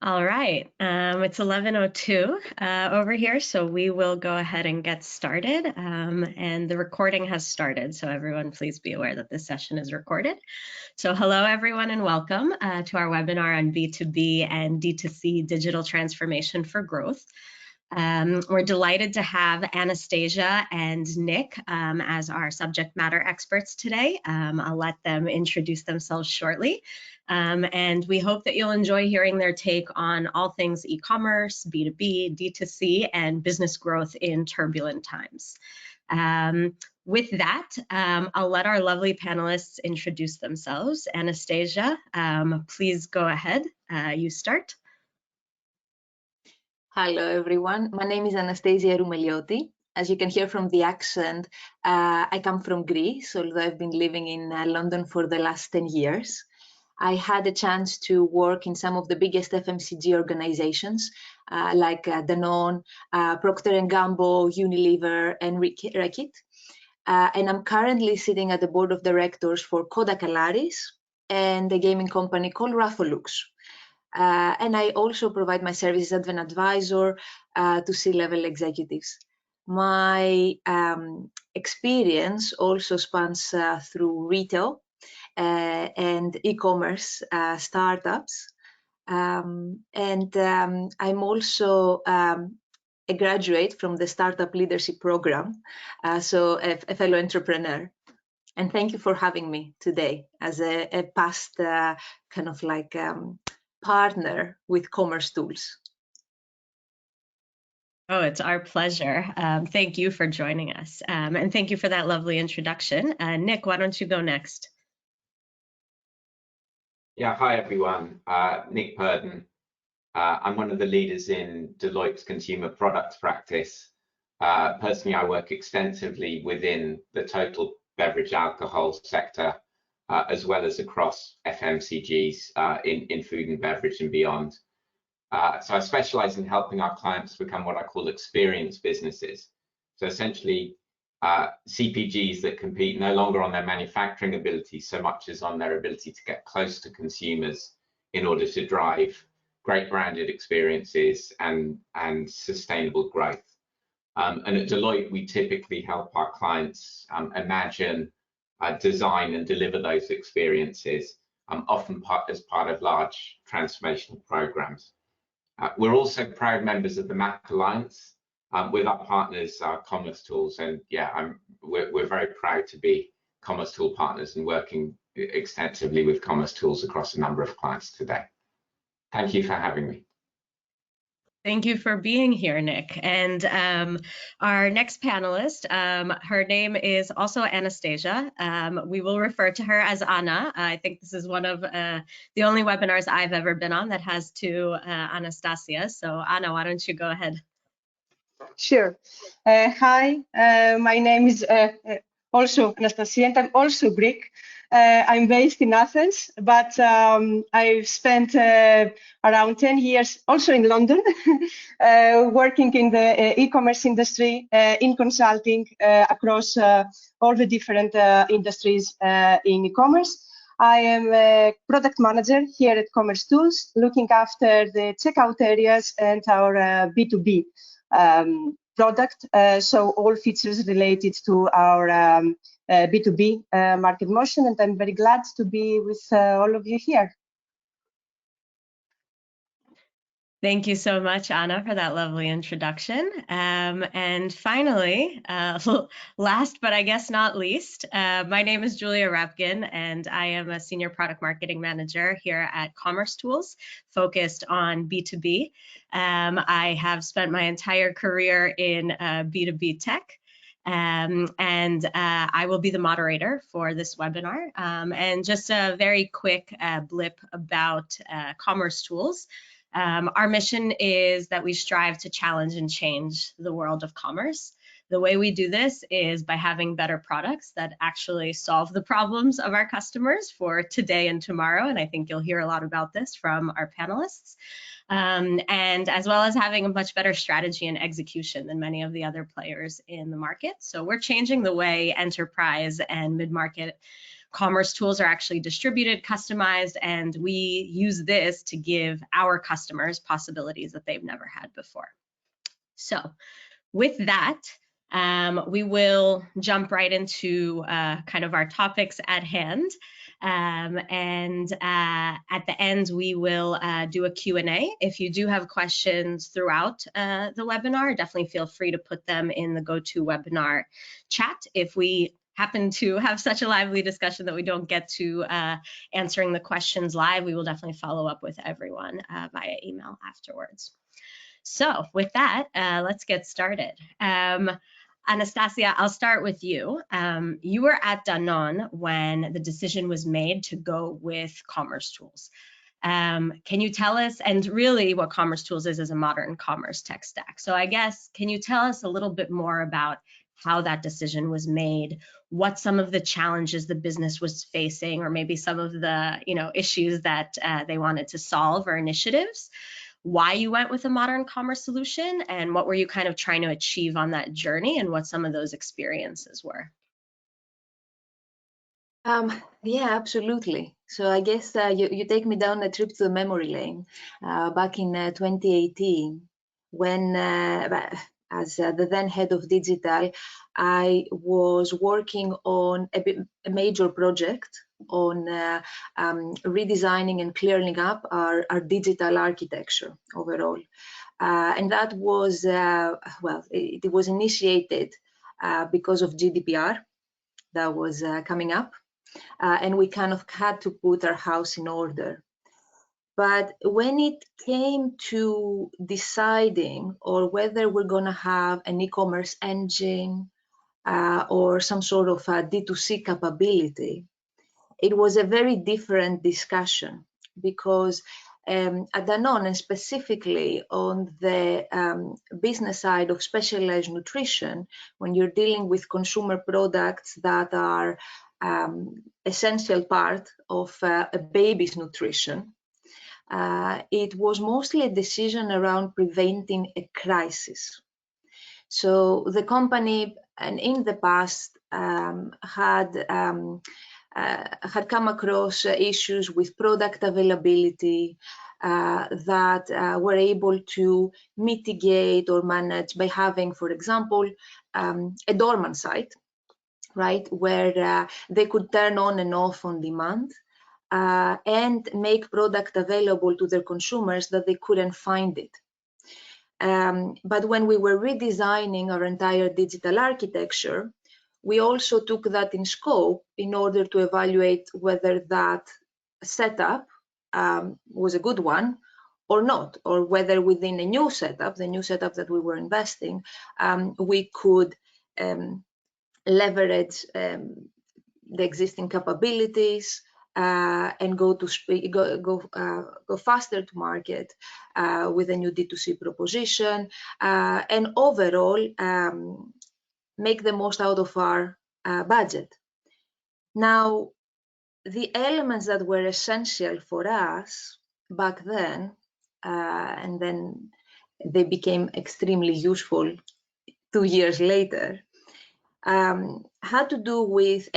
All right, it's 11:02 over here, so we will go ahead and get started. And the recording has started, so everyone please be aware that this session is recorded. So hello everyone and welcome to our webinar on B2B and D2C digital transformation for growth. We're delighted to have Anastasia and Nick as our subject matter experts today. I'll let them introduce themselves shortly. And we hope that you'll enjoy hearing their take on all things e-commerce, B2B, D2C, and business growth in turbulent times. With that, I'll let our lovely panelists introduce themselves. Anastasia, please go ahead. You start. Hello, everyone. My name is Anastasia Roumeliotti. As you can hear from the accent, I come from Greece, although I've been living in London for the last 10 years. I had a chance to work in some of the biggest FMCG organizations like Danone, Procter & Gamble, Unilever, and Reckitt. And I'm currently sitting at the board of directors for Kodak Alaris and a gaming company called Ratholux. And I also provide my services as an advisor to C-level executives. My experience also spans through retail and e-commerce startups. I'm also a graduate from the Startup Leadership Program, so a fellow entrepreneur. And thank you for having me today as a past kind of like partner with commercetools. Oh, it's our pleasure. Thank you for joining us. And thank you for that lovely introduction. Nick, why don't you go next? Yeah, hi everyone. Nick Purden. I'm one of the leaders in Deloitte's consumer products practice. Personally, I work extensively within the total beverage alcohol sector, as well as across FMCGs in food and beverage and beyond. So I specialize in helping our clients become what I call experience businesses. So essentially, CPGs that compete no longer on their manufacturing ability so much as on their ability to get close to consumers in order to drive great branded experiences and sustainable growth. And at Deloitte, we typically help our clients imagine, design and deliver those experiences, often as part of large transformational programs. We're also proud members of the MAP Alliance with our partners, commercetools, and yeah, we're very proud to be commercetool partners and working extensively with commercetools across a number of clients today. Thank you for having me. Thank you for being here, Nick. And our next panelist, her name is also Anastasia. We will refer to her as Anna. I think this is one of the only webinars I've ever been on that has two Anastasia. So Anna, why don't you go ahead? Sure. Hi, my name is also Anastasia, and I'm also Greek. I'm based in Athens, but I've spent around 10 years also in London, working in the e-commerce industry, in consulting across all the different industries in e-commerce. I am a product manager here at commercetools, looking after the checkout areas and our B2B product, so all features related to our B2B market motion, and I'm very glad to be with all of you here. Thank you so much, Anna, for that lovely introduction. And finally, last but I guess not least, my name is Julia Rapkin, and I am a Senior Product Marketing Manager here at commercetools, focused on B2B. I have spent my entire career in B2B tech. And I will be the moderator for this webinar. And just a very quick blip about commercetools. Our mission is that we strive to challenge and change the world of commerce. The way we do this is by having better products that actually solve the problems of our customers for today and tomorrow. And I think you'll hear a lot about this from our panelists. And as well as having a much better strategy and execution than many of the other players in the market. So we're changing the way enterprise and mid-market commerce tools are actually distributed, customized, and we use this to give our customers possibilities that they've never had before. So with that, we will jump right into kind of our topics at hand. At the end, we will do a Q&A. If you do have questions throughout the webinar, definitely feel free to put them in the GoToWebinar chat. If we happen to have such a lively discussion that we don't get to answering the questions live, we will definitely follow up with everyone via email afterwards. So with that, let's get started. Anastasia, I'll start with you. You were at Danone when the decision was made to go with commercetools. Can you tell us, and really what commercetools is a modern commerce tech stack. So I guess, can you tell us a little bit more about how that decision was made, what some of the challenges the business was facing, or maybe some of the issues that they wanted to solve or initiatives, why you went with a modern commerce solution, and what were you kind of trying to achieve on that journey, and what some of those experiences were? Yeah, absolutely. So I guess you take me down a trip to the memory lane back in 2018, when as the then head of digital, I was working on a major project on redesigning and clearing up our digital architecture overall. And that was, well, it was initiated because of GDPR that was coming up. And we kind of had to put our house in order. But when it came to deciding or whether we're going to have an e-commerce engine or some sort of a D2C capability, it was a very different discussion, because at Danone, and specifically on the business side of specialized nutrition, when you're dealing with consumer products that are essential part of a baby's nutrition, it was mostly a decision around preventing a crisis. So the company, and in the past, had come across issues with product availability that were able to mitigate or manage by having, for example, a dormant site, right, where they could turn on and off on demand and make product available to their consumers that they couldn't find it. But when we were redesigning our entire digital architecture, we also took that in scope in order to evaluate whether that setup was a good one or not, or whether within a new setup, the new setup that we were investing, we could leverage the existing capabilities and go faster to market with a new D2C proposition, and overall make the most out of our budget. Now, the elements that were essential for us back then, and then they became extremely useful 2 years later, had to do with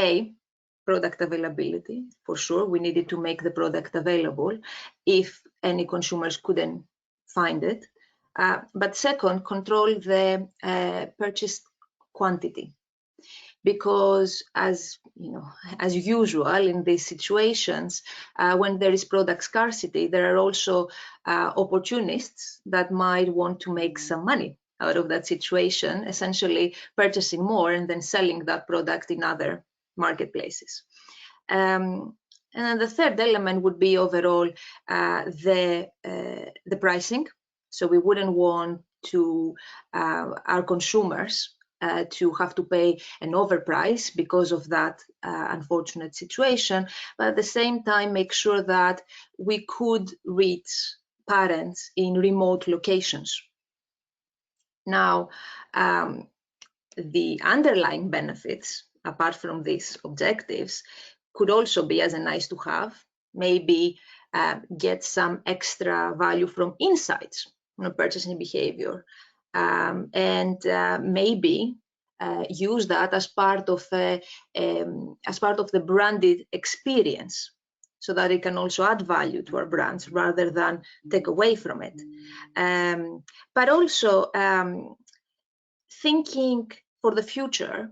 product availability. For sure, we needed to make the product available if any consumers couldn't find it. But second, control the purchased quantity, because as usual in these situations, when there is product scarcity, there are also opportunists that might want to make some money out of that situation, essentially purchasing more and then selling that product in other marketplaces. And then the third element would be overall the pricing. So we wouldn't want to our consumers to have to pay an overprice because of that unfortunate situation, but at the same time make sure that we could reach parents in remote locations. Now, the underlying benefits, apart from these objectives, could also be as a nice to have, maybe get some extra value from insights on purchasing behavior, and maybe use that as part of the branded experience, so that it can also add value to our brands rather than take away from it. But also thinking for the future,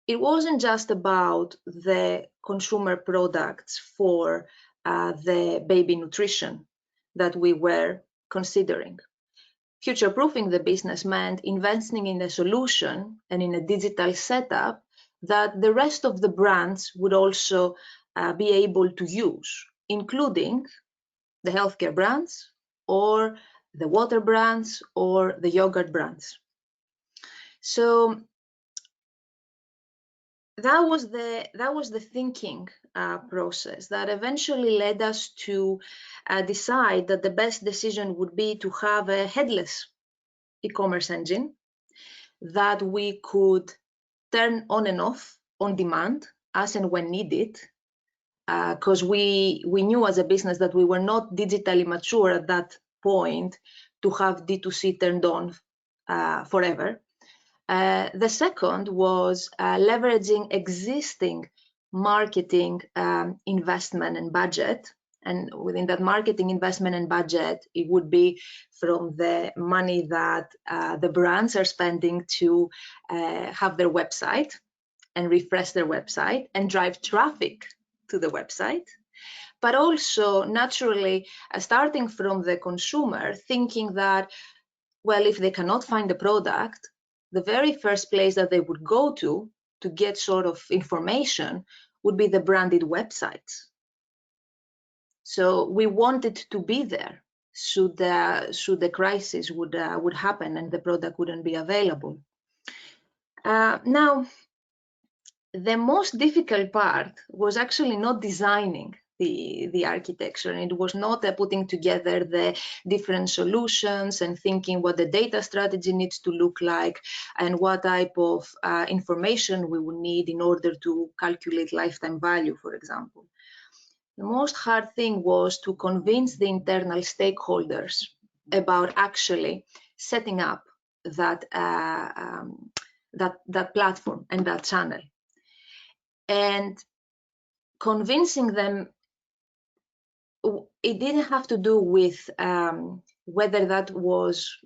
it wasn't just about the consumer products for the baby nutrition that we were considering. Future-proofing the business meant investing in a solution and in a digital setup that the rest of the brands would also be able to use, including the healthcare brands or the water brands or the yogurt brands. So that was the thinking process that eventually led us to decide that the best decision would be to have a headless e-commerce engine that we could turn on and off on demand as and when needed, because we knew as a business that we were not digitally mature at that point to have D2C turned on forever. The second was leveraging existing marketing investment and budget. And within that marketing investment and budget, it would be from the money that the brands are spending to have their website and refresh their website and drive traffic to the website. But also, naturally, starting from the consumer, thinking that, well, if they cannot find the product, the very first place that they would go to get sort of information would be the branded websites. So we wanted to be there should the crisis would happen and the product wouldn't be available. Now, the most difficult part was actually not designing the architecture, and it was not putting together the different solutions and thinking what the data strategy needs to look like and what type of information we would need in order to calculate lifetime value, for example. The most hard thing was to convince the internal stakeholders about actually setting up that platform and that channel, and convincing them. It didn't have to do with whether that was,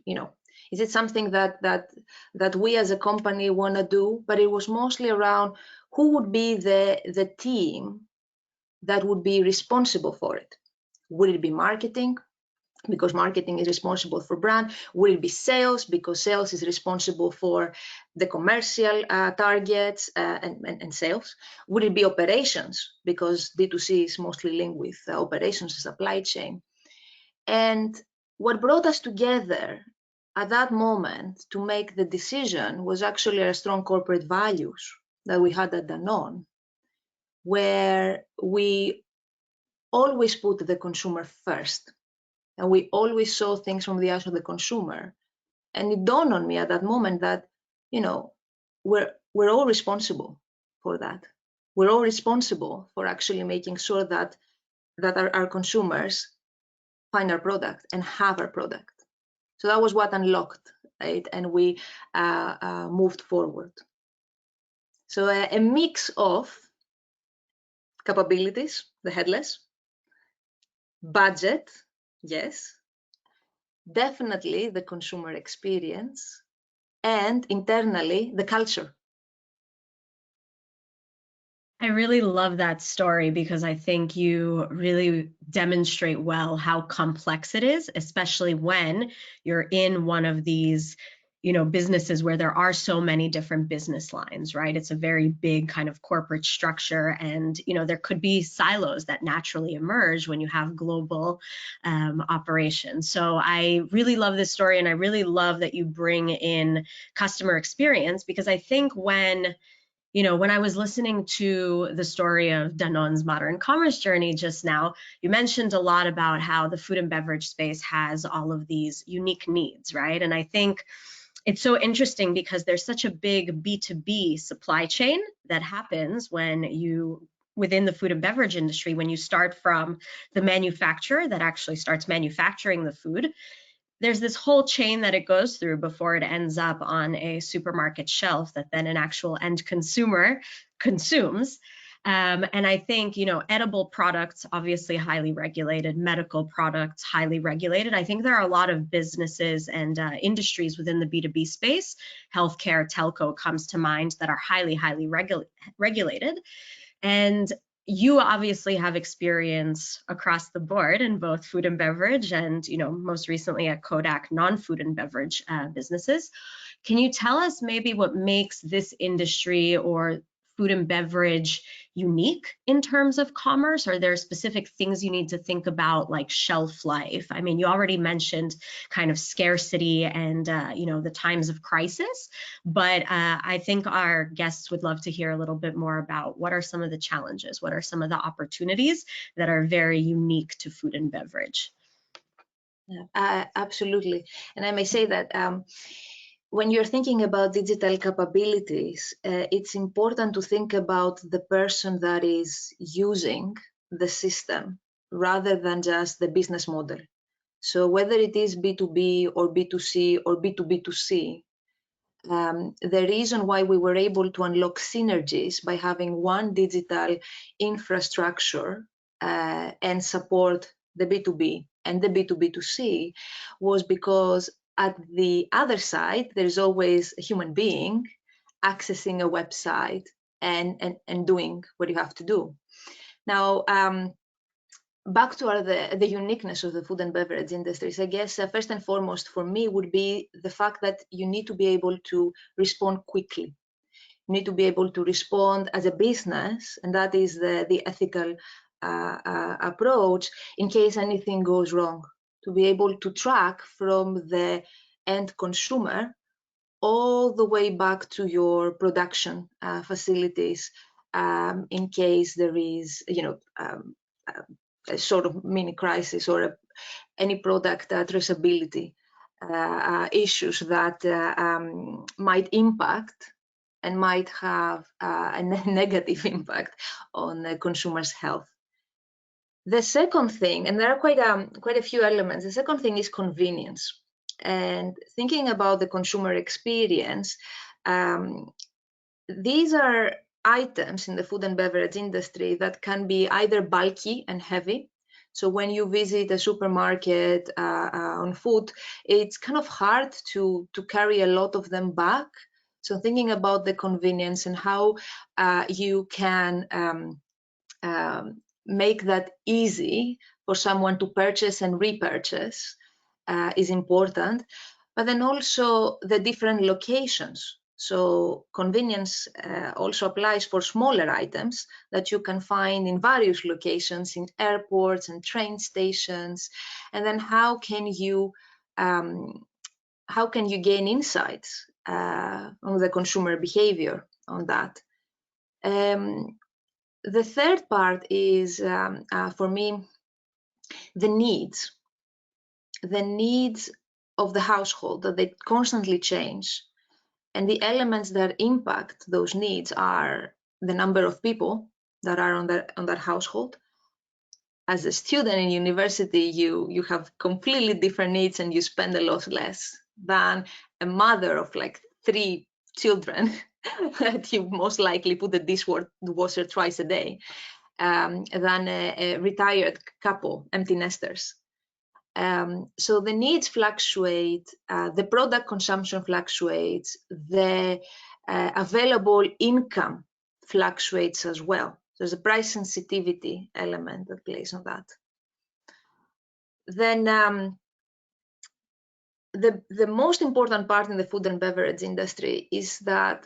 is it something that we as a company want to do, but it was mostly around who would be the team that would be responsible for it. Would it be marketing? Because marketing is responsible for brand. Will it be sales? Because sales is responsible for the commercial targets and sales. Would it be operations? Because D2C is mostly linked with operations and supply chain. And what brought us together at that moment to make the decision was actually our strong corporate values that we had at Danone, where we always put the consumer first. And we always saw things from the eyes of the consumer. And it dawned on me at that moment that, we're all responsible for that. We're all responsible for actually making sure that our consumers find our product and have our product. So that was what unlocked it, and we moved forward. So a mix of capabilities, the headless, budget, yes, definitely the consumer experience, and internally the culture. I really love that story because I think you really demonstrate well how complex it is, especially when you're in one of these businesses where there are so many different business lines, right? It's a very big kind of corporate structure, and there could be silos that naturally emerge when you have global operations. So I really love this story, and I really love that you bring in customer experience, because I think when I was listening to the story of Danone's modern commerce journey just now, you mentioned a lot about how the food and beverage space has all of these unique needs, right? And I think it's so interesting because there's such a big B2B supply chain that happens within the food and beverage industry, when you start from the manufacturer that actually starts manufacturing the food. there's this whole chain that it goes through before it ends up on a supermarket shelf that then an actual end consumer consumes. And I think, edible products, obviously highly regulated, medical products, highly regulated. I think there are a lot of businesses and industries within the B2B space, healthcare, telco comes to mind, that are highly, highly regulated. And you obviously have experience across the board in both food and beverage and, most recently at Kodak, non-food and beverage businesses. Can you tell us maybe what makes this industry or food and beverage unique in terms of commerce? Are there specific things you need to think about, like shelf life? I mean, you already mentioned kind of scarcity and, the times of crisis, but I think our guests would love to hear a little bit more about what are some of the challenges, what are some of the opportunities that are very unique to food and beverage? Yeah, absolutely. And I may say that when you're thinking about digital capabilities, it's important to think about the person that is using the system rather than just the business model. So whether it is B2B or B2C or B2B2C, the reason why we were able to unlock synergies by having one digital infrastructure and support the B2B and the B2B2C was because at the other side, there's always a human being accessing a website and doing what you have to do. Now, back to the uniqueness of the food and beverage industries, I guess first and foremost for me would be the fact that you need to be able to respond quickly. You need to be able to respond as a business, and that is the ethical approach in case anything goes wrong. To be able to track from the end consumer all the way back to your production facilities in case there is, a sort of mini crisis or any product traceability issues that might impact and might have a negative impact on the consumer's health. The second thing, and there are quite a few elements, the second thing is convenience. And thinking about the consumer experience, these are items in the food and beverage industry that can be either bulky and heavy. So when you visit a supermarket on food, it's kind of hard to carry a lot of them back. So thinking about the convenience and how you can make that easy for someone to purchase and repurchase is important. But then also the different locations. So convenience also applies for smaller items that you can find in various locations, in airports and train stations. And then how can you gain insights on the consumer behavior on that? The third part is, for me, the needs of the household, that they constantly change. And the elements that impact those needs are the number of people that are on that household. As a student in university, you have completely different needs and you spend a lot less than a mother of like 3 children that you most likely put the dishwasher twice a day, than a retired couple, empty nesters. So the needs fluctuate, the product consumption fluctuates, the available income fluctuates as well. There's a price sensitivity element that plays on that. Then the most important part in the food and beverage industry is that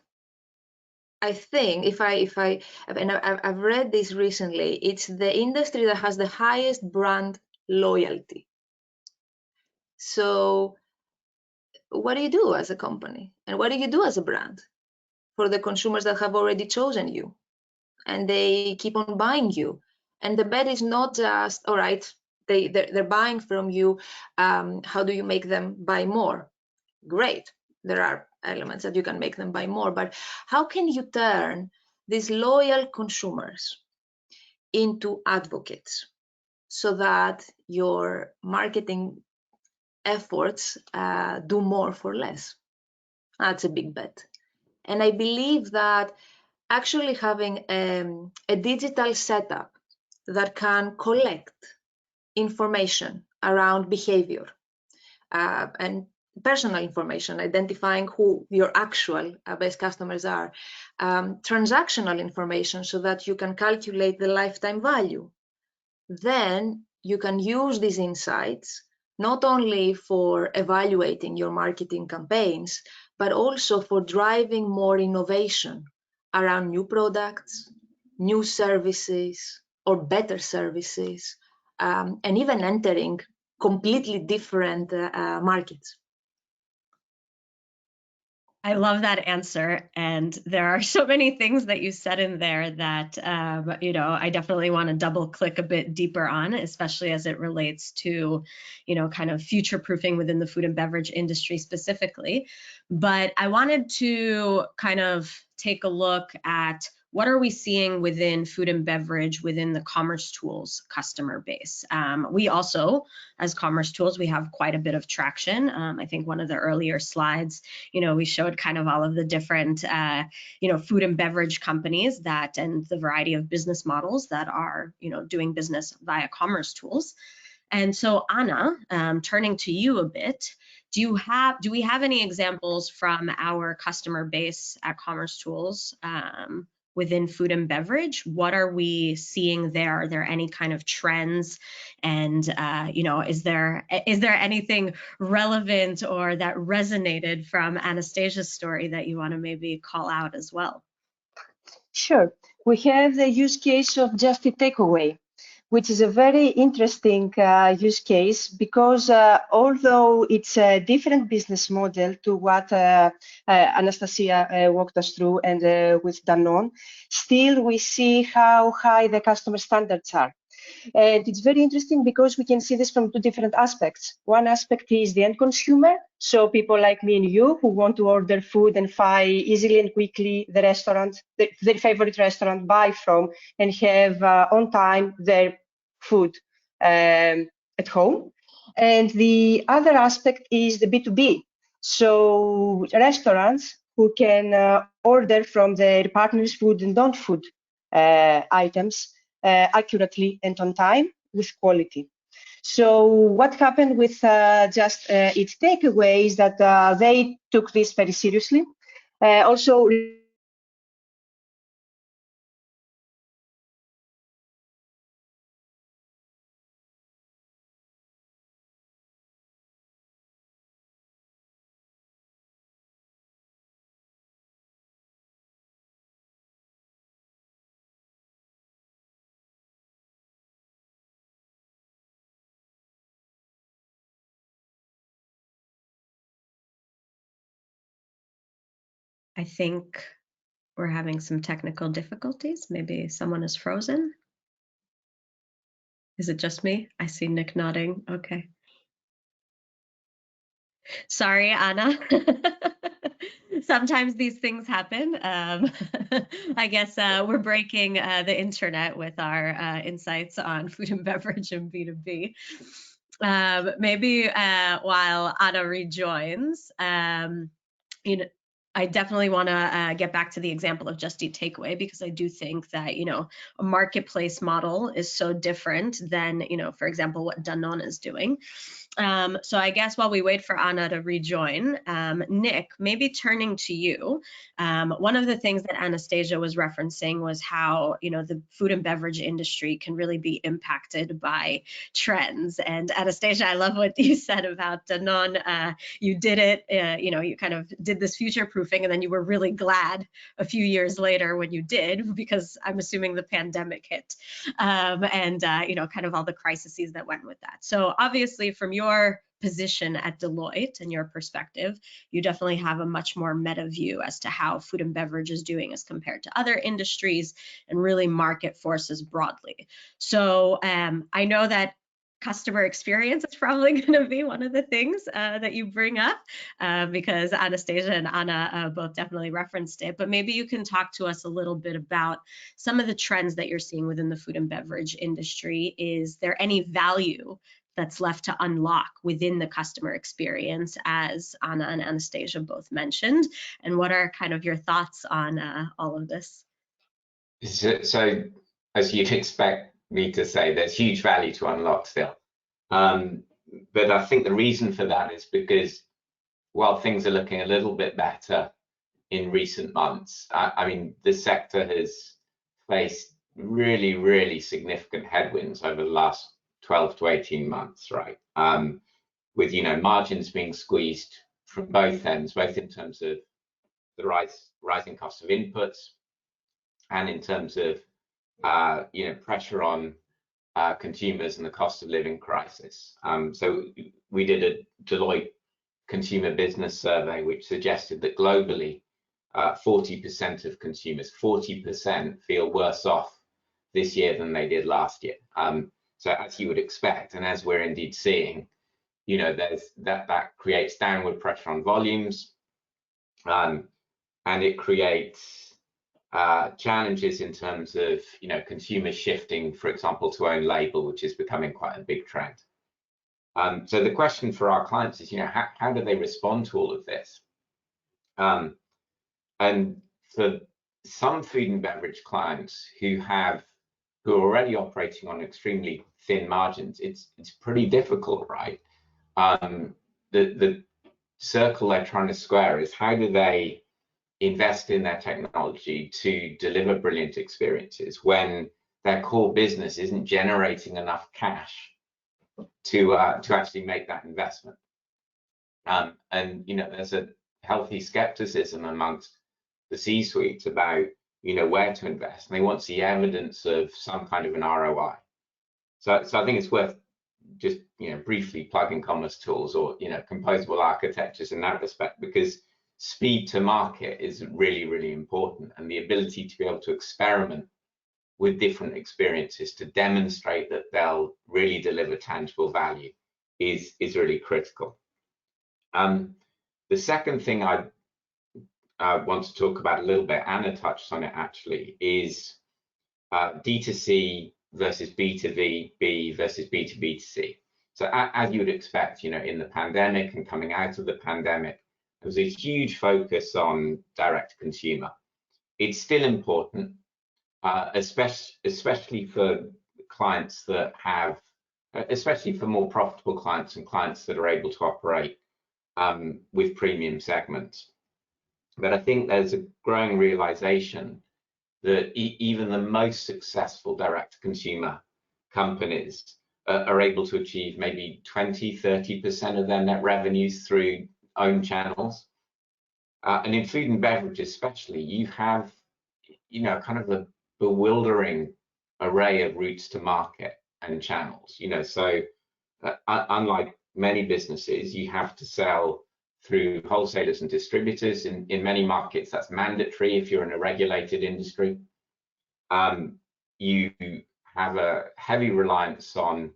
I think I've read this recently, it's the industry that has the highest brand loyalty. So what do you do as a company? And what do you do as a brand for the consumers that have already chosen you and they keep on buying you? And the bet is not just, all right, they're buying from you. How do you make them buy more? Great. There are elements that you can make them buy more, but how can you turn these loyal consumers into advocates so that your marketing efforts do more for less. That's a big bet. And I believe that actually having a digital setup that can collect information around behavior and personal information, identifying who your actual best customers are, transactional information so that you can calculate the lifetime value. Then you can use these insights not only for evaluating your marketing campaigns, but also for driving more innovation around new products, new services, or better services, and even entering completely different markets. I love that answer. And there are so many things that you said in there that, I definitely want to double click a bit deeper on, especially as it relates to, kind of future proofing within the food and beverage industry specifically. But I wanted to kind of take a look at what are we seeing within food and beverage within the commercetools customer base. We also, as commercetools, we have quite a bit of traction. I think one of the earlier slides, we showed kind of all of the different, food and beverage companies that and the variety of business models that are, doing business via commercetools. And so Anna, turning to you a bit, do we have any examples from our customer base at commercetools within food and beverage? What are we seeing there? Are there any kind of trends? And is there anything relevant or that resonated from Anastasia's story that you want to maybe call out as well? Sure. We have the use case of Just Eat Takeaway, which is a very interesting use case because although it's a different business model to what Anastasia walked us through and with Danone, still we see how high the customer standards are. And it's very interesting because we can see this from two different aspects. One aspect is the end consumer, so people like me and you who want to order food and find easily and quickly the restaurant, their favorite restaurant, buy from and have on time their food at home. And the other aspect is the B2B, so restaurants who can order from their partners' food and non-food items accurately and on time with quality. So what happened with Just Eat Takeaway is that they took this very seriously. Also, I think we're having some technical difficulties. Maybe someone is frozen. Is it just me? I see Nick nodding. Okay. Sorry, Anna. Sometimes these things happen. I guess we're breaking the internet with our insights on food and beverage and B2B. Maybe while Anna rejoins, I definitely want to get back to the example of Just Eat Takeaway because I do think that, a marketplace model is so different than, for example, what Danone is doing. So I guess while we wait for Anna to rejoin, Nick, maybe turning to you, one of the things that Anastasia was referencing was how, the food and beverage industry can really be impacted by trends. And Anastasia, I love what you said about Danone. You did it, you kind of did this future proofing and then you were really glad a few years later when you did, because I'm assuming the pandemic hit and, kind of all the crises that went with that. So obviously from your position at Deloitte and your perspective, you definitely have a much more meta view as to how food and beverage is doing as compared to other industries and really market forces broadly. So I know that customer experience is probably going to be one of the things that you bring up because Anastasia and Anna both definitely referenced it, but maybe you can talk to us a little bit about some of the trends that you're seeing within the food and beverage industry. Is there any value that's left to unlock within the customer experience, as Anna and Anastasia both mentioned? And what are kind of your thoughts on all of this? So, as you'd expect me to say, there's huge value to unlock still. But I think the reason for that is because while things are looking a little bit better in recent months, I mean, the sector has faced really, really significant headwinds over the last 12 to 18 months, right? With, margins being squeezed from both ends, both in terms of the rising cost of inputs and in terms of, pressure on consumers and the cost of living crisis. So we did a Deloitte consumer business survey, which suggested that globally, 40% of consumers, 40% feel worse off this year than they did last year. So as you would expect, and as we're indeed seeing, there's that creates downward pressure on volumes, and it creates challenges in terms of consumers shifting, for example, to own label, which is becoming quite a big trend. So the question for our clients is, how do they respond to all of this? And for some food and beverage clients who are already operating on extremely thin margins, it's pretty difficult, right? The circle they're trying to square is, how do they invest in their technology to deliver brilliant experiences when their core business isn't generating enough cash to actually make that investment? And there's a healthy skepticism amongst the C-suite about where to invest, and they want to see evidence of some kind of an ROI. So I think it's worth just briefly plugging commercetools or composable architectures in that respect, because speed to market is really, really important, and the ability to be able to experiment with different experiences to demonstrate that they'll really deliver tangible value is really critical. The second thing I want to talk about a little bit, Anna touched on it actually, is D2C versus B2B versus B2B2C. So as you would expect, in the pandemic and coming out of the pandemic, there was a huge focus on direct to consumer. It's still important, especially for clients that have, especially for more profitable clients and clients that are able to operate with premium segments. But I think there's a growing realization that even the most successful direct-to-consumer companies are able to achieve maybe 20–30% of their net revenues through own channels. And in food and beverage especially, you have kind of a bewildering array of routes to market and channels. So unlike many businesses, you have to sell through wholesalers and distributors. In many markets, that's mandatory if you're in a regulated industry. You have a heavy reliance on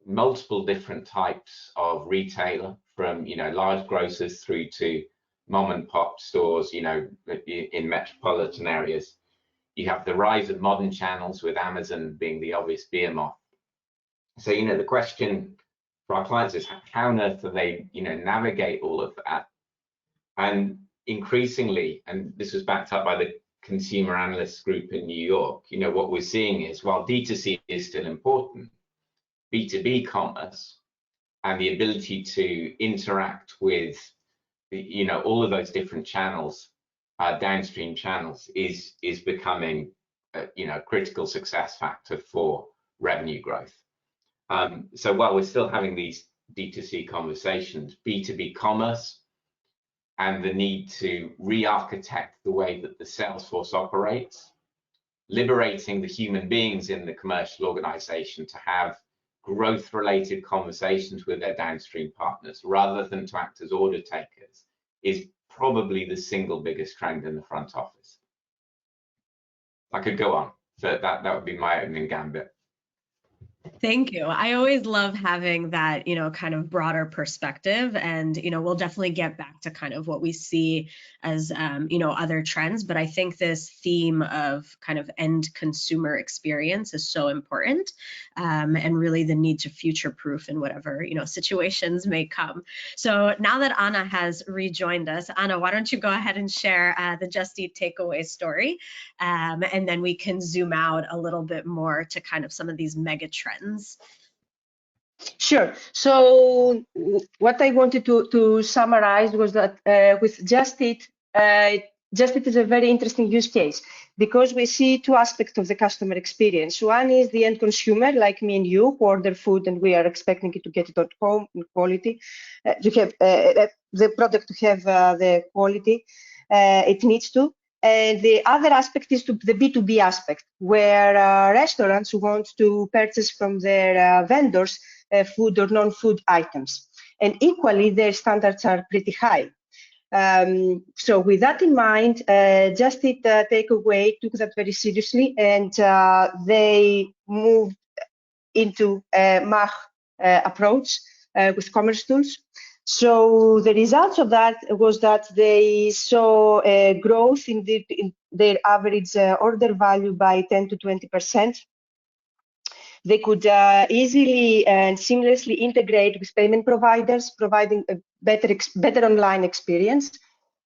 multiple different types of retailer, from large grocers through to mom and pop stores, in metropolitan areas. You have the rise of modern channels, with Amazon being the obvious behemoth. So the question for our clients is, how on earth do they navigate all of that? And increasingly, and this was backed up by the consumer analysts group in New York, what we're seeing is, while D2C is still important, B2B commerce and the ability to interact with all of those different channels, downstream channels, is becoming a critical success factor for revenue growth. So while we're still having these D2C conversations, B2B commerce and the need to re-architect the way that the sales force operates, liberating the human beings in the commercial organization to have growth-related conversations with their downstream partners rather than to act as order takers, is probably the single biggest trend in the front office. I could go on, so that would be my opening gambit. Thank you. I always love having that, kind of broader perspective. And, we'll definitely get back to kind of what we see as, other trends. But I think this theme of kind of end consumer experience is so important, and really the need to future proof in whatever, situations may come. So now that Anna has rejoined us, Anna, why don't you go ahead and share the Just Eat takeaway story? And then we can zoom out a little bit more to kind of some of these mega trends. Sure. So what I wanted to summarize was that with Just Eat is a very interesting use case because we see two aspects of the customer experience. One is the end consumer, like me and you, who order food and we are expecting it to get it at home in quality, to have the product to have the quality it needs to. And the other aspect is the B2B aspect, where restaurants want to purchase from their vendors food or non-food items. And equally, their standards are pretty high. So with that in mind, Just Eat Takeaway took that very seriously, and they moved into a MAH approach with commercetools. So the results of that was that they saw a growth in their average order value by 10 to 20%. They could easily and seamlessly integrate with payment providers, providing a better online experience.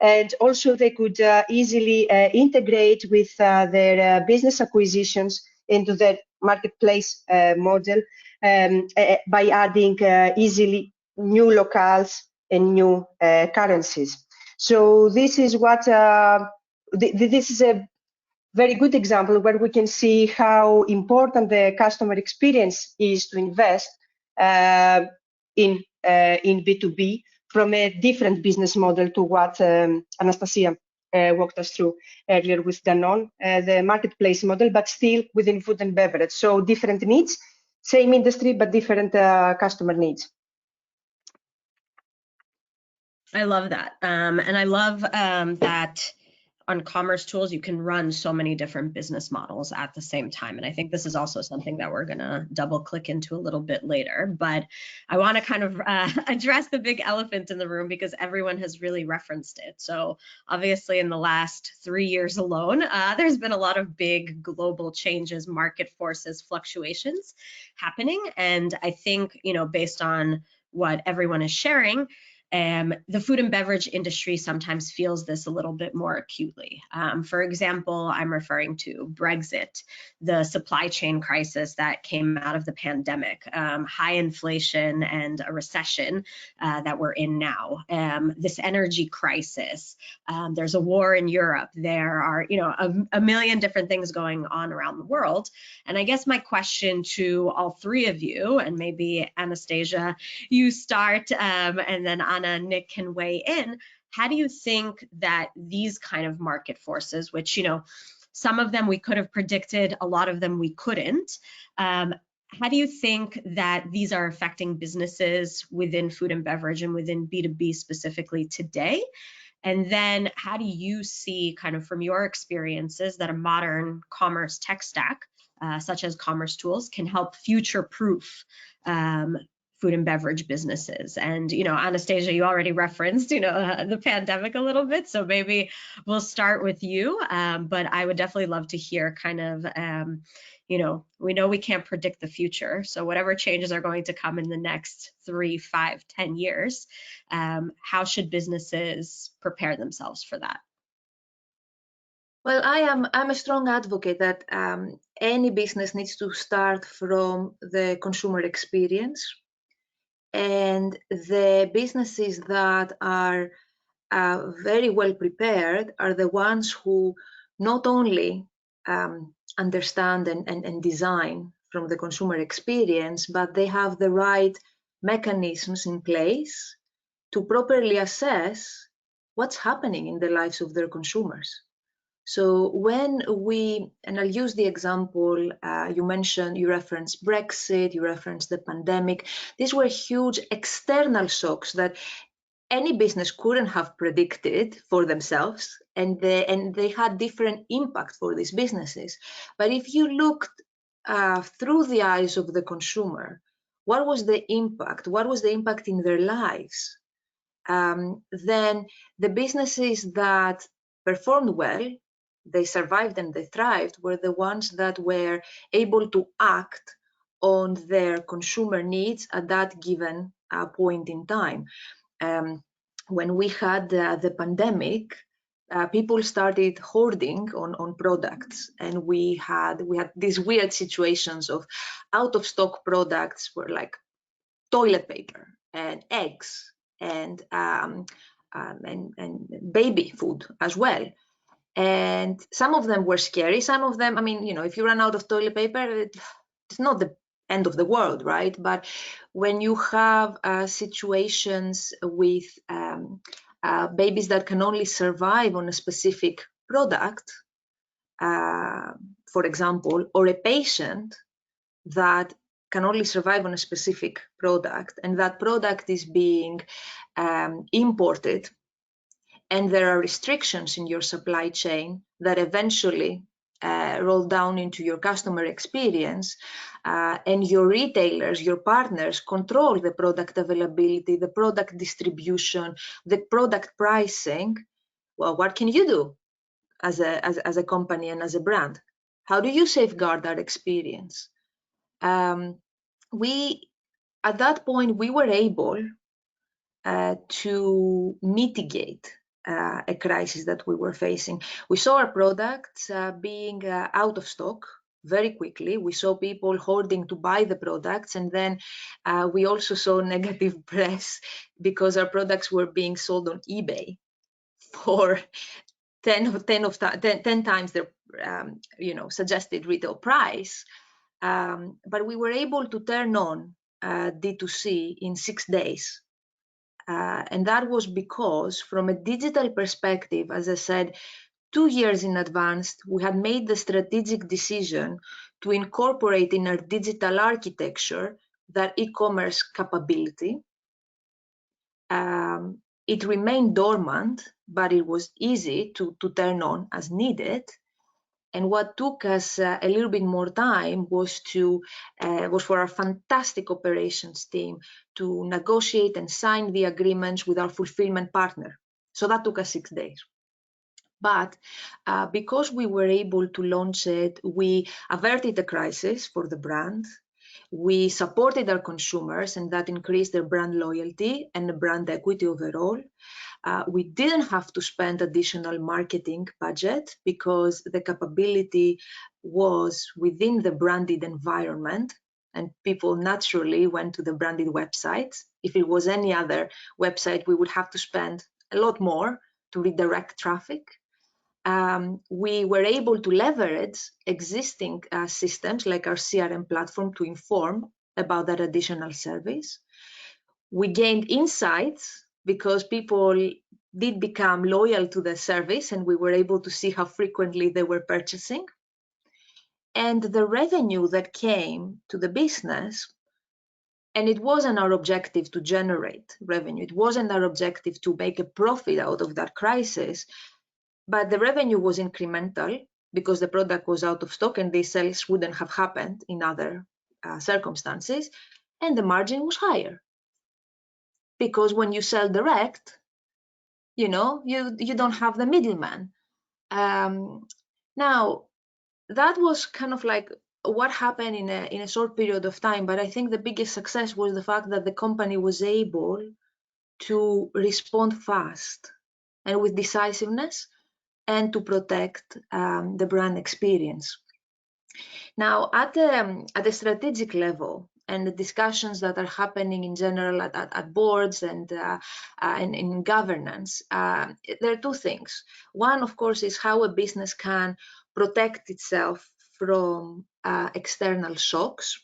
And also they could easily integrate with their business acquisitions into their marketplace model by adding easily new locales and new currencies. So this is what this is a very good example where we can see how important the customer experience is to invest in B2B from a different business model to what Anastasia walked us through earlier with Danone, the marketplace model, but still within food and beverage. So different needs, same industry, but different customer needs. I love that. And I love that on commercetools, you can run so many different business models at the same time. And I think this is also something that we're going to double click into a little bit later. But I want to kind of address the big elephant in the room because everyone has really referenced it. So obviously in the last 3 years alone, there's been a lot of big global changes, market forces, fluctuations happening. And I think, based on what everyone is sharing, the food and beverage industry sometimes feels this a little bit more acutely. For example, I'm referring to Brexit, the supply chain crisis that came out of the pandemic, high inflation and a recession that we're in now, this energy crisis, there's a war in Europe, there are a million different things going on around the world. And I guess my question to all three of you, and maybe Anastasia, you start, and then Anna and Nick can weigh in. How do you think that these kind of market forces, which, some of them we could have predicted, a lot of them we couldn't, how do you think that these are affecting businesses within food and beverage and within B2B specifically today? And then how do you see, kind of from your experiences, that a modern commerce tech stack, such as commercetools, can help future-proof food and beverage businesses? And, Anastasia, you already referenced, the pandemic a little bit, so maybe we'll start with you. But I would definitely love to hear kind of, we know we can't predict the future. So whatever changes are going to come in the next 3, 5, 10 years, how should businesses prepare themselves for that? Well, I'm a strong advocate that any business needs to start from the consumer experience. And the businesses that are very well prepared are the ones who not only understand and design from the consumer experience, but they have the right mechanisms in place to properly assess what's happening in the lives of their consumers. So when and I'll use the example you referenced Brexit, you referenced the pandemic. These were huge external shocks that any business couldn't have predicted for themselves, and they had different impact for these businesses. But if you looked through the eyes of the consumer, what was the impact? What was the impact in their lives? Then the businesses that performed well, they survived and they thrived, were the ones that were able to act on their consumer needs at that given point in time. When we had the pandemic, people started hoarding on products, and we had these weird situations of out of stock products were like toilet paper and eggs and baby food as well. And some of them were scary. Some of them, I mean, you know, if you run out of toilet paper, it's not the end of the world, right? But when you have situations with babies that can only survive on a specific product, for example, or a patient that can only survive on a specific product, and that product is being imported, and there are restrictions in your supply chain that eventually roll down into your customer experience, and your retailers, your partners control the product availability, the product distribution, the product pricing. Well, what can you do as a company and as a brand? How do you safeguard that experience? At that point, we were able to mitigate a crisis that we were facing. We saw our products being out of stock very quickly. We saw people hoarding to buy the products, and then we also saw negative press because our products were being sold on eBay for 10 times their suggested retail price. But we were able to turn on D2C in 6 days. And that was because, from a digital perspective, as I said, 2 years in advance, we had made the strategic decision to incorporate in our digital architecture that e-commerce capability. It remained dormant, but it was easy to turn on as needed. And what took us a little bit more time was for our fantastic operations team to negotiate and sign the agreements with our fulfillment partner. So that took us 6 days. But because we were able to launch it, we averted the crisis for the brand. We supported our consumers, and that increased their brand loyalty and the brand equity overall. We didn't have to spend additional marketing budget because the capability was within the branded environment, and people naturally went to the branded websites. If it was any other website, we would have to spend a lot more to redirect traffic. We were able to leverage existing systems like our CRM platform to inform about that additional service. We gained insights because people did become loyal to the service, and we were able to see how frequently they were purchasing. And the revenue that came to the business, and it wasn't our objective to generate revenue, it wasn't our objective to make a profit out of that crisis, but the revenue was incremental because the product was out of stock and these sales wouldn't have happened in other circumstances, and the margin was higher. Because when you sell direct, you don't have the middleman. Now, that was kind of like what happened in a short period of time, but I think the biggest success was the fact that the company was able to respond fast and with decisiveness and to protect the brand experience. Now, at the strategic level, and the discussions that are happening in general at boards and in governance, there are two things. One, of course, is how a business can protect itself from external shocks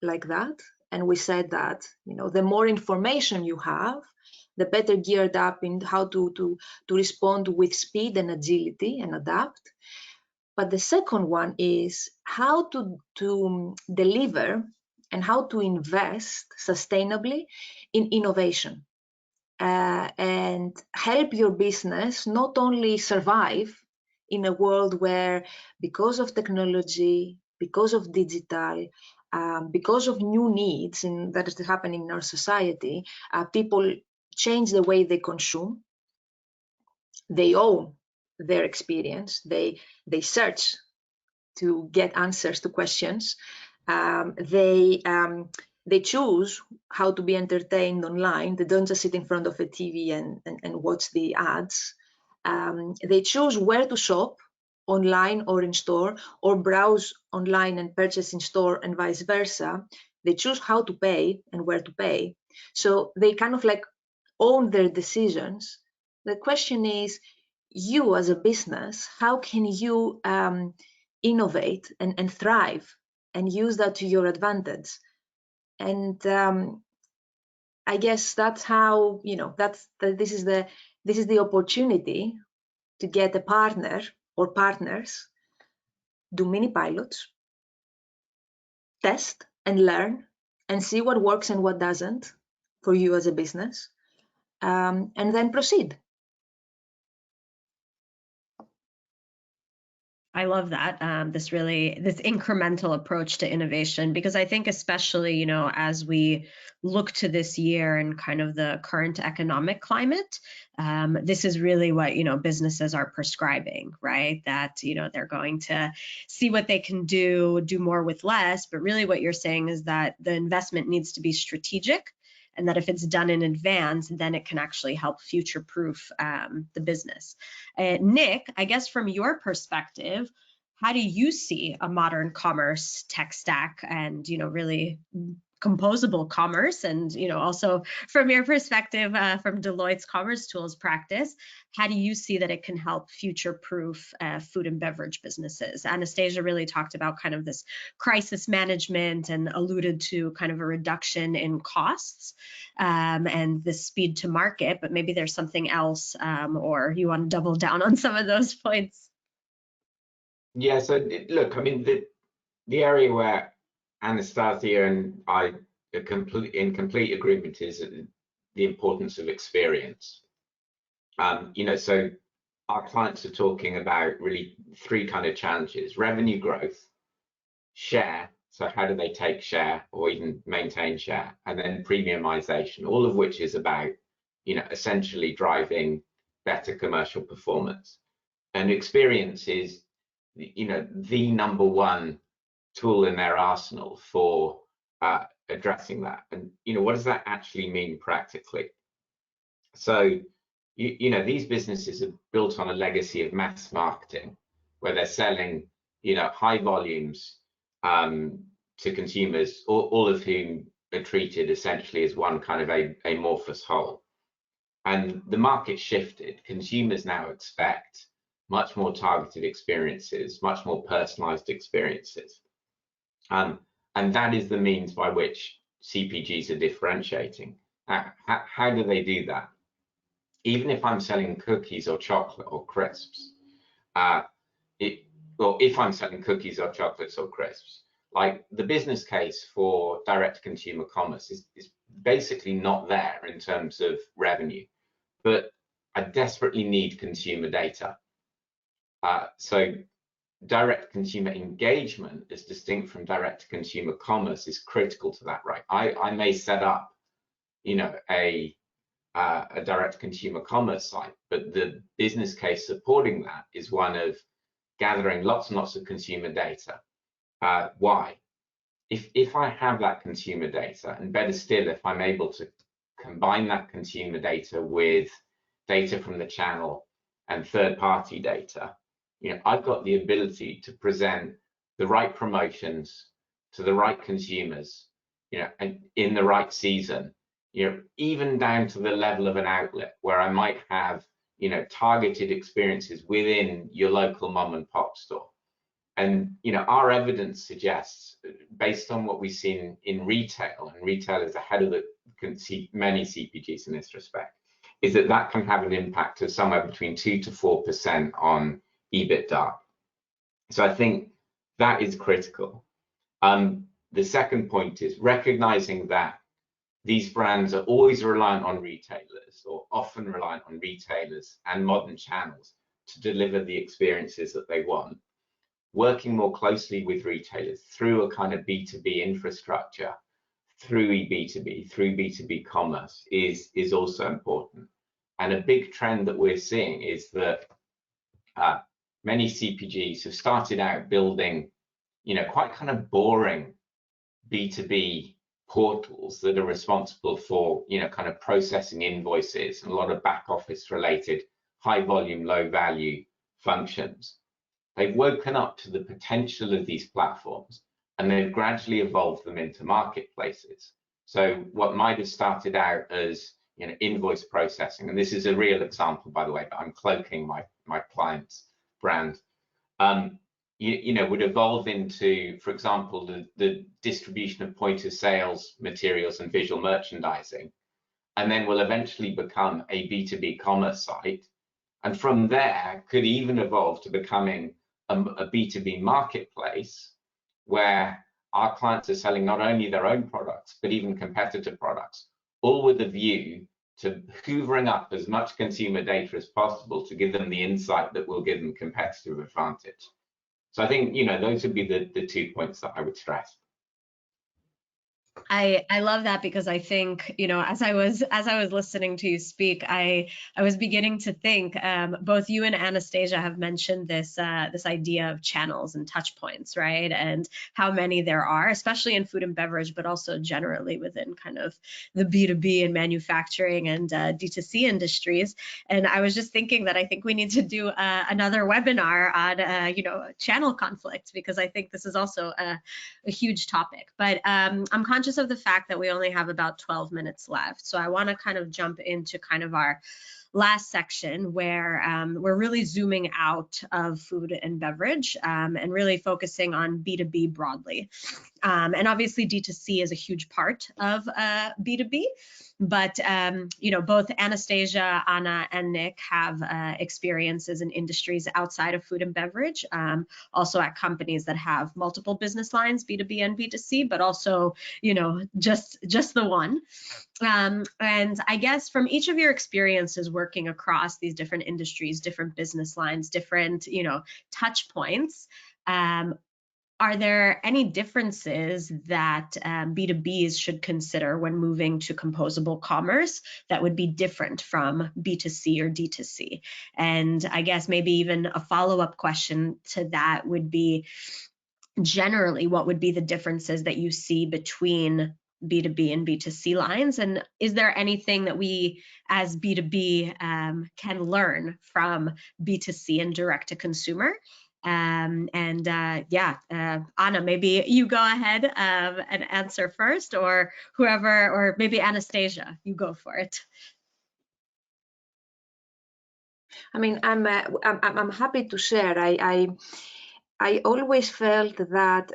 like that. And we said that, the more information you have, the better geared up in how to respond with speed and agility and adapt. But the second one is how to deliver and how to invest sustainably in innovation and help your business not only survive in a world where, because of technology, because of digital, because of new needs that is happening in our society, people change the way they consume. They own their experience. They search to get answers to questions. They choose how to be entertained online. They don't just sit in front of a TV and watch the ads. They choose where to shop, online or in store, or browse online and purchase in store, and vice versa. They choose how to pay and where to pay. So they kind of like own their decisions. The question is, you as a business, how can you innovate and thrive and use that to your advantage? And I guess that's how, you know, this is the opportunity to get a partner or partners, do mini pilots, test and learn, and see what works and what doesn't for you as a business, and then proceed. I love that, this incremental approach to innovation, because I think especially, you know, as we look to this year and kind of the current economic climate, this is really what, you know, businesses are prescribing, right? That, you know, they're going to see what they can do more with less, but really what you're saying is that the investment needs to be strategic, and that if it's done in advance, then it can actually help future-proof the business. Nick, I guess from your perspective, how do you see a modern commerce tech stack and, you know, really composable commerce? And, you know, also from your perspective, from Deloitte's commercetools practice, how do you see that it can help future-proof food and beverage businesses? Anastasia really talked about kind of this crisis management and alluded to kind of a reduction in costs and the speed to market, but maybe there's something else, or you want to double down on some of those points? Yeah, so look, I mean, the area where Anastasia and I are in complete agreement is the importance of experience. You know, so our clients are talking about really three kind of challenges: revenue growth, share, so how do they take share or even maintain share, and then premiumization, all of which is about, you know, essentially driving better commercial performance. And experience is, you know, the number one tool in their arsenal for addressing that. And, you know, what does that actually mean practically? So, you know, these businesses are built on a legacy of mass marketing, where they're selling, you know, high volumes to consumers, all of whom are treated essentially as one kind of amorphous whole. And the market shifted. Consumers now expect much more targeted experiences, much more personalized experiences. And that is the means by which CPGs are differentiating. How do they do that? Even if I'm selling cookies or chocolate or crisps, if I'm selling cookies or chocolates or crisps, like the business case for direct consumer commerce is basically not there in terms of revenue, but I desperately need consumer data. So direct consumer engagement, as distinct from direct consumer commerce, is critical to that, right? I may set up, you know, a direct consumer commerce site, but the business case supporting that is one of gathering lots and lots of consumer data. Why? If I have that consumer data, and better still, if I'm able to combine that consumer data with data from the channel and third-party data, you know, I've got the ability to present the right promotions to the right consumers, you know, and in the right season, you know, even down to the level of an outlet where I might have, you know, targeted experiences within your local mom and pop store. And, you know, our evidence suggests, based on what we've seen in retail, and retail is ahead of many CPGs in this respect, is that that can have an impact of somewhere between 2 to 4% on EBITDA. So I think that is critical. The second point is recognizing that these brands are always reliant on retailers, or often reliant on retailers and modern channels to deliver the experiences that they want. working more closely with retailers through a kind of B2B infrastructure, through B2B, through B2B commerce is also important. And a big trend that we're seeing is that many CPGs have started out building, quite kind of boring B2B portals that are responsible for, kind of processing invoices and a lot of back office related high volume, low value functions. They've woken up to the potential of these platforms and they've gradually evolved them into marketplaces. So what might have started out as invoice processing, and this is a real example, by the way, but I'm cloaking my client's brand, would evolve into, for example, the distribution of point of sales materials and visual merchandising, and then will eventually become a B2B commerce site. And from there could even evolve to becoming a B2B marketplace where our clients are selling not only their own products, but even competitor products, all with a view to hoovering up as much consumer data as possible to give them the insight that will give them competitive advantage. So I think, those would be the 2 points that I would stress. I love that, because I think, as I was listening to you speak, I was beginning to think, both you and Anastasia have mentioned this idea of channels and touch points, right? And how many there are, especially in food and beverage, but also generally within kind of the B2B and manufacturing and D2C industries. And I was just thinking that I think we need to do another webinar on, channel conflict, because I think this is also a huge topic. But I'm conscious of the fact that we only have about 12 minutes left. So I want to kind of jump into kind of our last section where we're really zooming out of food and beverage and really focusing on B2B broadly. And obviously D2C is a huge part of B2B, but both Anastasia, Anna, and Nick have experiences in industries outside of food and beverage, also at companies that have multiple business lines, B2B and B2C, but also, just the one. And I guess from each of your experiences working across these different industries, different business lines, different, touch points, are there any differences that B2Bs should consider when moving to composable commerce that would be different from B2C or D2C? And I guess maybe even a follow-up question to that would be, generally, what would be the differences that you see between B2B and B2C lines? And is there anything that we as B2B can learn from B2C and direct to consumer? Anna, maybe you go ahead and answer first, or whoever, or maybe Anastasia, you go for it. I mean, I'm happy to share. I always felt that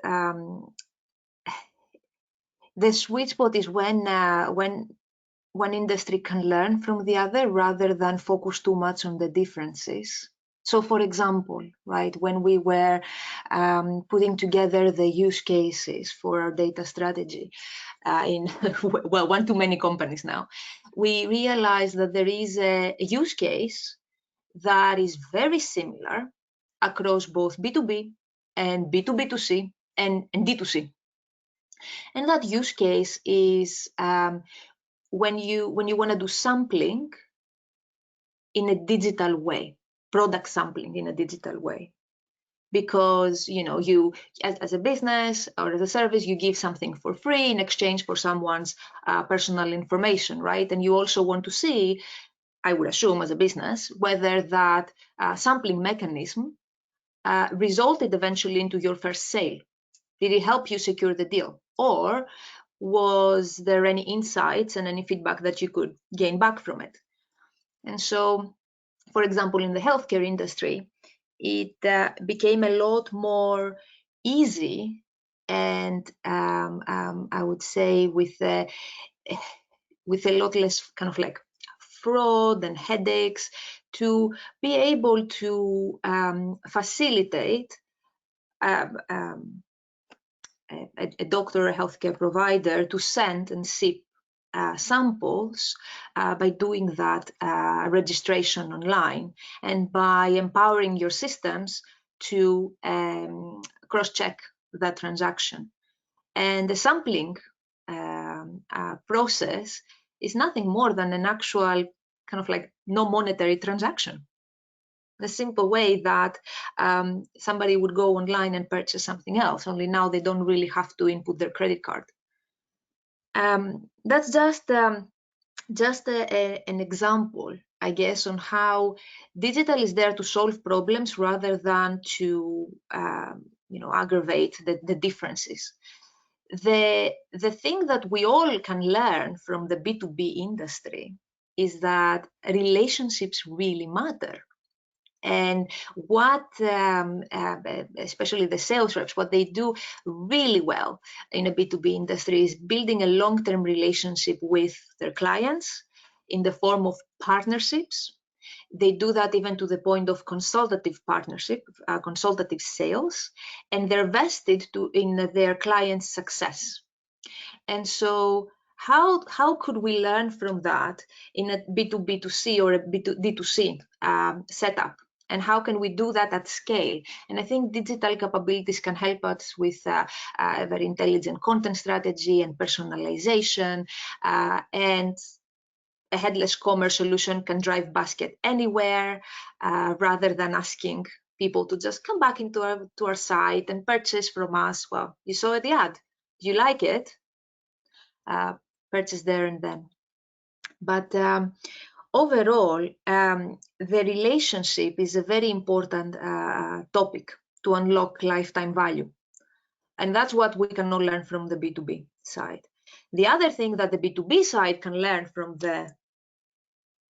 the sweet spot is when one industry can learn from the other rather than focus too much on the differences. So, for example, right, when we were putting together the use cases for our data strategy in, well, one too many companies now, we realized that there is a use case that is very similar across both B2B and B2B2C and D2C. And that use case is when you want to do sampling in a digital way, product sampling in a digital way, because you as a business or as a service, you give something for free in exchange for someone's personal information, right? And you also want to see, I would assume as a business, whether that sampling mechanism resulted eventually into your first sale. Did it help you secure the deal? Or was there any insights and any feedback that you could gain back from it? And so, for example, in the healthcare industry, it became a lot more easy and I would say with a lot less kind of like fraud and headaches to be able to facilitate a doctor or a healthcare provider to send and ship samples by doing that registration online, and by empowering your systems to cross-check that transaction. And the sampling process is nothing more than an actual kind of like no monetary transaction. The simple way that somebody would go online and purchase something else, only now they don't really have to input their credit card. That's just an example, I guess, on how digital is there to solve problems rather than to aggravate the differences. The thing that we all can learn from the B2B industry is that relationships really matter. And what, especially the sales reps, what they do really well in a B2B industry is building a long-term relationship with their clients in the form of partnerships. They do that even to the point of consultative partnership, consultative sales, and they're vested in their clients' success. And so how could we learn from that in a B2B2C or a B2D2C setup? And how can we do that at scale? And I think digital capabilities can help us with a very intelligent content strategy and personalization, and a headless commerce solution can drive basket anywhere, rather than asking people to just come back into our site and purchase from us. Well, you saw the ad, do you like it? Purchase there and then. But overall, the relationship is a very important topic to unlock lifetime value. And that's what we can all learn from the B2B side. The other thing that the B2B side can learn from the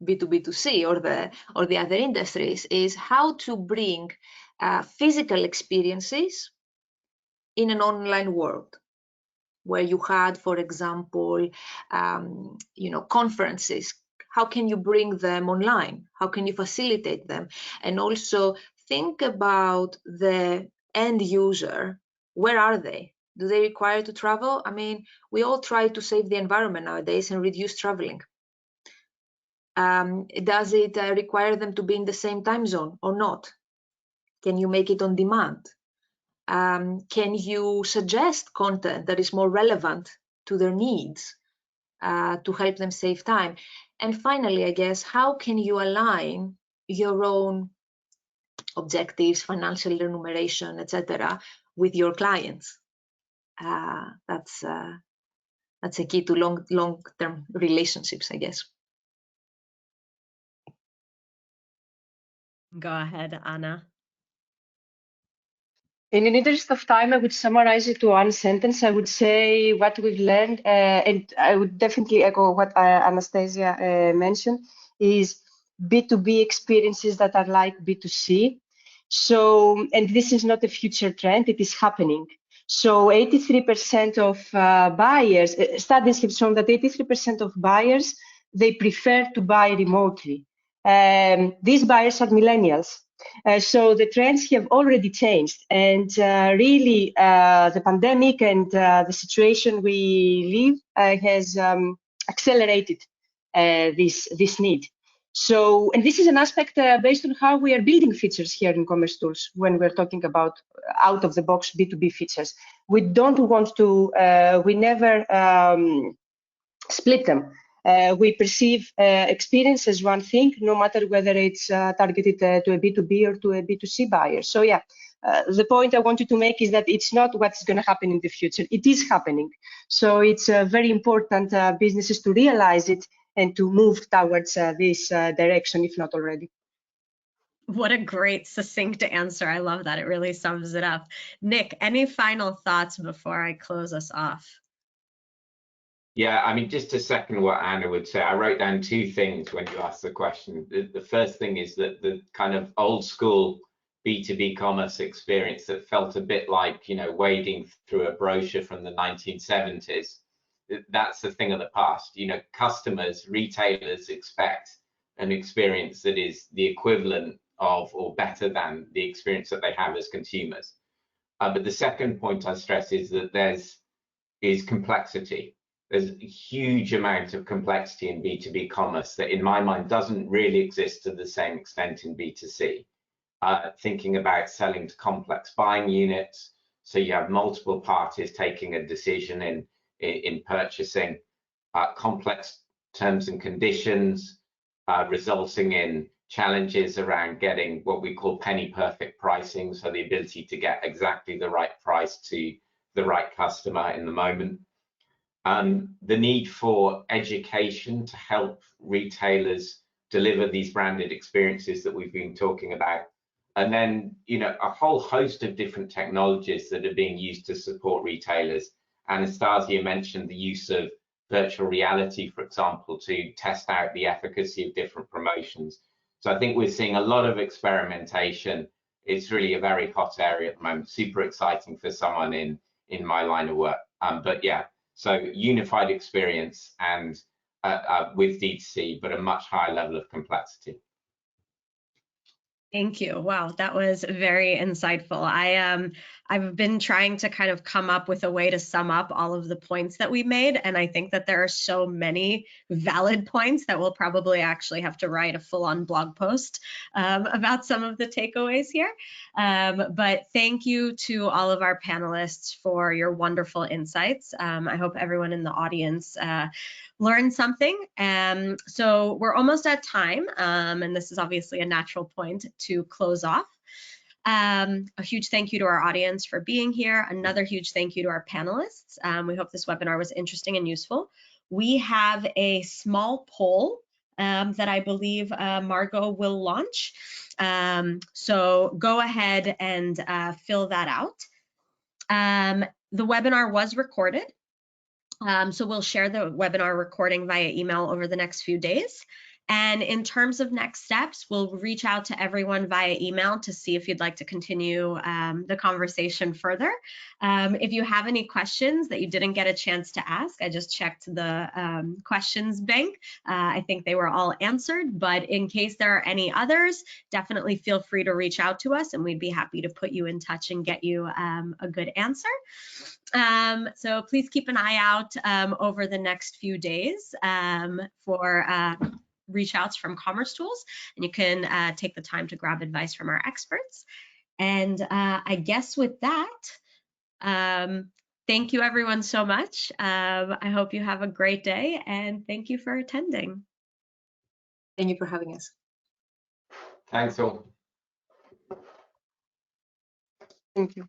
B2B2C or the other industries is how to bring physical experiences in an online world, where you had, for example, conferences. How can you bring them online? How can you facilitate them? And also think about the end user. Where are they? Do they require to travel? I mean, we all try to save the environment nowadays and reduce traveling. Does it require them to be in the same time zone or not? Can you make it on demand? Can you suggest content that is more relevant to their needs to help them save time? And finally, I guess, how can you align your own objectives, financial remuneration, etc., with your clients? That's a key to long-term relationships, I guess. Go ahead, Anna. In the interest of time, I would summarize it to one sentence. I would say what we've learned, and I would definitely echo what Anastasia mentioned, is B2B experiences that are like B2C. So, and this is not a future trend, it is happening. So 83% of buyers, studies have shown that 83% of buyers, they prefer to buy remotely. These buyers are millennials. So the trends have already changed, and really the pandemic and the situation we live has accelerated this need. So, and this is an aspect based on how we are building features here in commercetools when we're talking about out-of-the-box B2B features. We don't want to, we never split them. We perceive experience as one thing, no matter whether it's targeted to a B2B or to a B2C buyer. So yeah, the point I wanted to make is that it's not what's going to happen in the future. It is happening. So it's very important businesses to realize it and to move towards this direction, if not already. What a great, succinct answer. I love that. It really sums it up. Nick, any final thoughts before I close us off? Yeah, I mean, just to second what Anna would say, I wrote down two things when you asked the question. The first thing is that the kind of old school B2B commerce experience that felt a bit like, wading through a brochure from the 1970s, that's the thing of the past. Customers, retailers expect an experience that is the equivalent of or better than the experience that they have as consumers. But the second point I stress is that there's complexity. There's a huge amount of complexity in B2B commerce that in my mind doesn't really exist to the same extent in B2C. thinking about selling to complex buying units. So you have multiple parties taking a decision in purchasing, complex terms and conditions, resulting in challenges around getting what we call penny perfect pricing. So the ability to get exactly the right price to the right customer in the moment. The need for education to help retailers deliver these branded experiences that we've been talking about. And then, you know, a whole host of different technologies that are being used to support retailers. Anastasia mentioned the use of virtual reality, for example, to test out the efficacy of different promotions. So I think we're seeing a lot of experimentation. It's really a very hot area at the moment, super exciting for someone in my line of work. But yeah, so unified experience and with D2C, but a much higher level of complexity. Thank you. Wow, that was very insightful. I've been trying to kind of come up with a way to sum up all of the points that we made, and I think that there are so many valid points that we'll probably actually have to write a full-on blog post about some of the takeaways here. But thank you to all of our panelists for your wonderful insights. I hope everyone in the audience learn something. So we're almost at time, and this is obviously a natural point to close off. A huge thank you to our audience for being here. Another huge thank you to our panelists. We hope this webinar was interesting and useful. We have a small poll that I believe Margot will launch. So go ahead and fill that out. The webinar was recorded. So we'll share the webinar recording via email over the next few days. And in terms of next steps, we'll reach out to everyone via email to see if you'd like to continue the conversation further. If you have any questions that you didn't get a chance to ask, I just checked the questions bank. I think they were all answered, but in case there are any others, definitely feel free to reach out to us and we'd be happy to put you in touch and get you a good answer. So please keep an eye out over the next few days for reach outs from commercetools, and you can take the time to grab advice from our experts. And I guess with that, thank you everyone so much. I hope you have a great day and thank you for attending. Thank you for having us. Thanks all. Thank you.